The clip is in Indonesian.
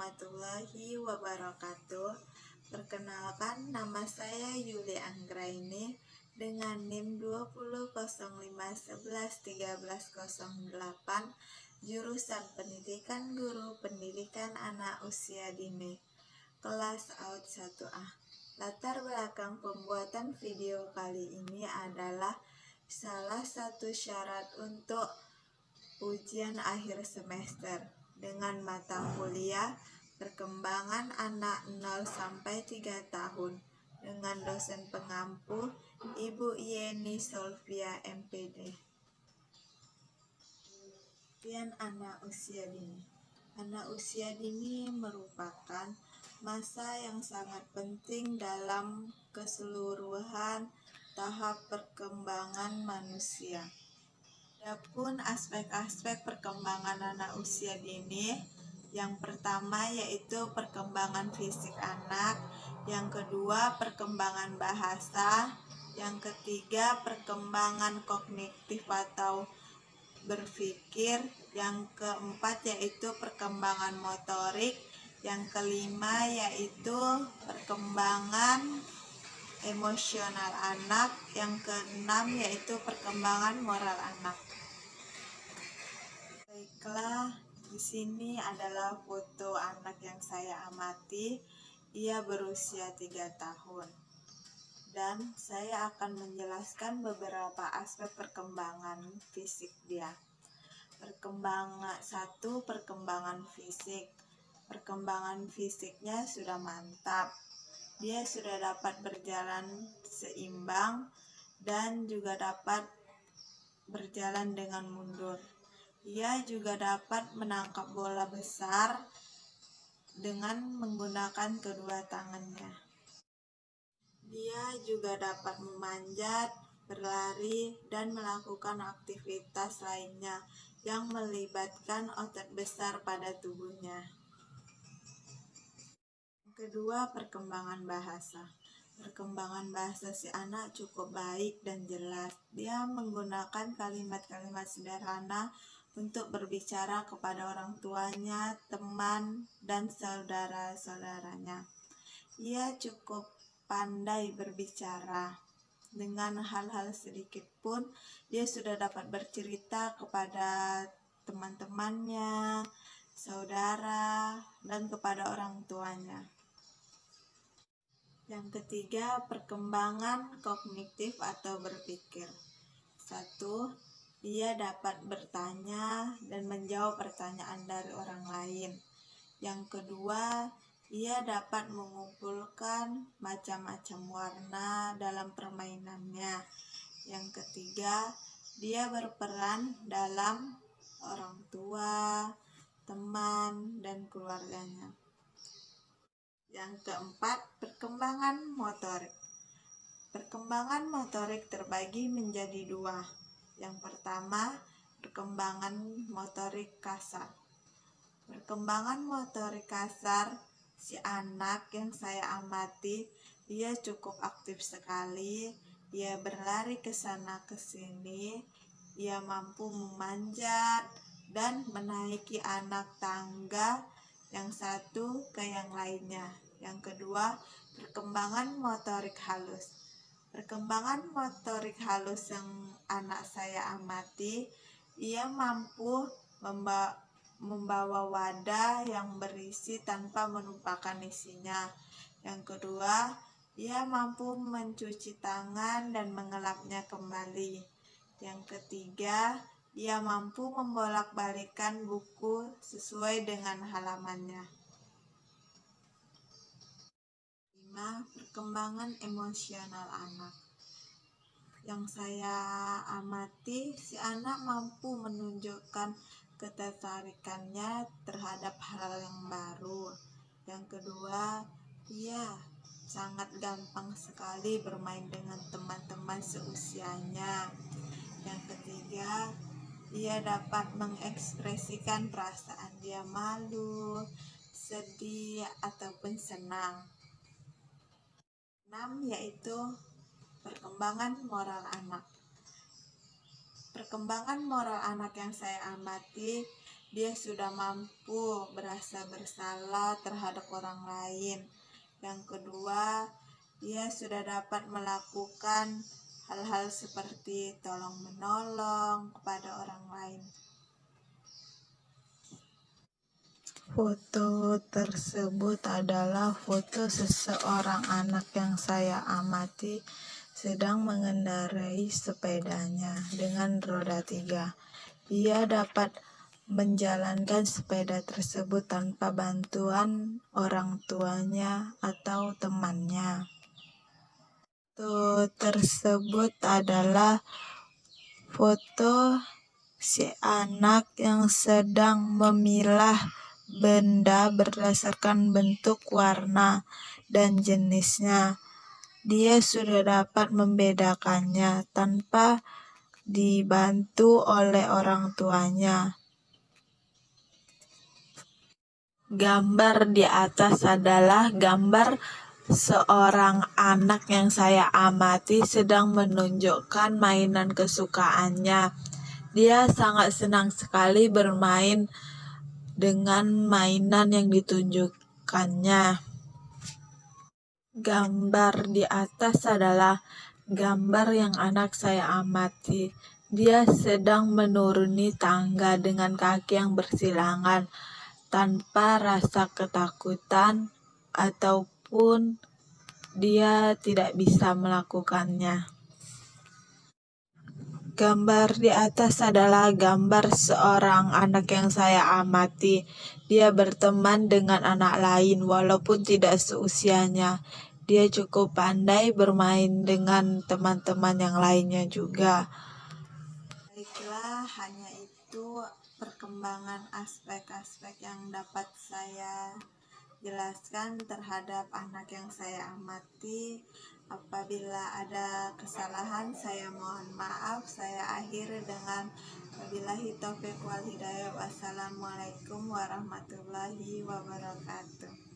warahmatullahi wabarakatuh. Perkenalkan, nama saya Yuli Anggraini dengan NIM 2005111308, jurusan Pendidikan Guru Pendidikan Anak Usia Dini, kelas AUD 1A. Latar belakang pembuatan video kali ini adalah salah satu syarat untuk ujian akhir semester dengan mata kuliah perkembangan anak 0-3 tahun dengan dosen pengampu Ibu Yeni Solvia MPD. Ujian anak usia dini. Anak usia dini merupakan masa yang sangat penting dalam keseluruhan tahap perkembangan manusia. Adapun aspek-aspek perkembangan anak usia dini, yang pertama yaitu perkembangan fisik anak, yang kedua perkembangan bahasa, yang ketiga perkembangan kognitif atau berpikir, yang keempat yaitu perkembangan motorik, yang kelima yaitu perkembangan emosional anak, yang keenam yaitu perkembangan moral anak. Baiklah, di sini adalah foto anak yang saya amati. Ia berusia 3 tahun. Dan saya akan menjelaskan beberapa aspek perkembangan fisik dia. Perkembangan fisik. Perkembangan fisiknya sudah mantap. Dia sudah dapat berjalan seimbang dan juga dapat berjalan dengan mundur. Ia juga dapat menangkap bola besar dengan menggunakan kedua tangannya. Dia juga dapat memanjat, berlari, dan melakukan aktivitas lainnya yang melibatkan otot besar pada tubuhnya. Kedua, perkembangan bahasa. Perkembangan bahasa si anak cukup baik dan jelas. Dia menggunakan kalimat-kalimat sederhana untuk berbicara kepada orang tuanya, teman, dan saudara-saudaranya. Ia cukup pandai berbicara. Dengan hal-hal sedikit pun, dia sudah dapat bercerita kepada teman-temannya, saudara, dan kepada orang tuanya. Yang ketiga, perkembangan kognitif atau berpikir. 1. Dia dapat bertanya dan menjawab pertanyaan dari orang lain. Yang kedua, ia dapat mengumpulkan macam-macam warna dalam permainannya. Yang ketiga, dia berperan dalam orang tua, teman, dan keluarganya. Yang keempat, perkembangan motorik. Perkembangan motorik terbagi menjadi 2. Yang pertama, perkembangan motorik kasar. Perkembangan motorik kasar si anak yang saya amati, dia cukup aktif sekali. Dia berlari ke sana ke sini, ia mampu memanjat dan menaiki anak tangga yang satu ke yang lainnya. Yang kedua, perkembangan motorik halus. Perkembangan motorik halus yang anak saya amati, ia mampu membawa wadah yang berisi tanpa menumpahkan isinya. Yang kedua, ia mampu mencuci tangan dan mengelapnya kembali. Yang ketiga, ia mampu membolak-balikan buku sesuai dengan halamannya. 5. Perkembangan emosional anak. Yang saya amati, si anak mampu menunjukkan ketertarikannya terhadap hal yang baru. Yang kedua, ia sangat gampang sekali bermain dengan teman-teman seusianya. Yang ketiga, ia dapat mengekspresikan perasaan dia malu, sedih, ataupun senang. 6. Yaitu perkembangan moral anak. Perkembangan moral anak yang saya amati, dia sudah mampu merasa bersalah terhadap orang lain. Yang kedua, dia sudah dapat melakukan hal-hal seperti tolong menolong kepada orang lain. Foto tersebut adalah foto seseorang anak yang saya amati sedang mengendarai sepedanya dengan roda 3. Dia dapat menjalankan sepeda tersebut tanpa bantuan orang tuanya atau temannya. Foto tersebut adalah foto si anak yang sedang memilah benda berdasarkan bentuk, warna, dan jenisnya. Dia sudah dapat membedakannya tanpa dibantu oleh orang tuanya. Gambar di atas adalah gambar seorang anak yang saya amati sedang menunjukkan mainan kesukaannya. Dia sangat senang sekali bermain dengan mainan yang ditunjukkannya. Gambar di atas adalah gambar yang anak saya amati. Dia sedang menuruni tangga dengan kaki yang bersilangan tanpa rasa ketakutan ataupun dia tidak bisa melakukannya. Gambar di atas adalah gambar seorang anak yang saya amati. Dia berteman dengan anak lain walaupun tidak seusianya. Dia cukup pandai bermain dengan teman-teman yang lainnya juga. Baiklah, hanya itu perkembangan aspek-aspek yang dapat saya jelaskan terhadap anak yang saya amati. Apabila ada kesalahan, saya mohon maaf. Saya akhiri dengan wabillahi taufiq wal hidayah. Wassalamualaikum warahmatullahi wabarakatuh.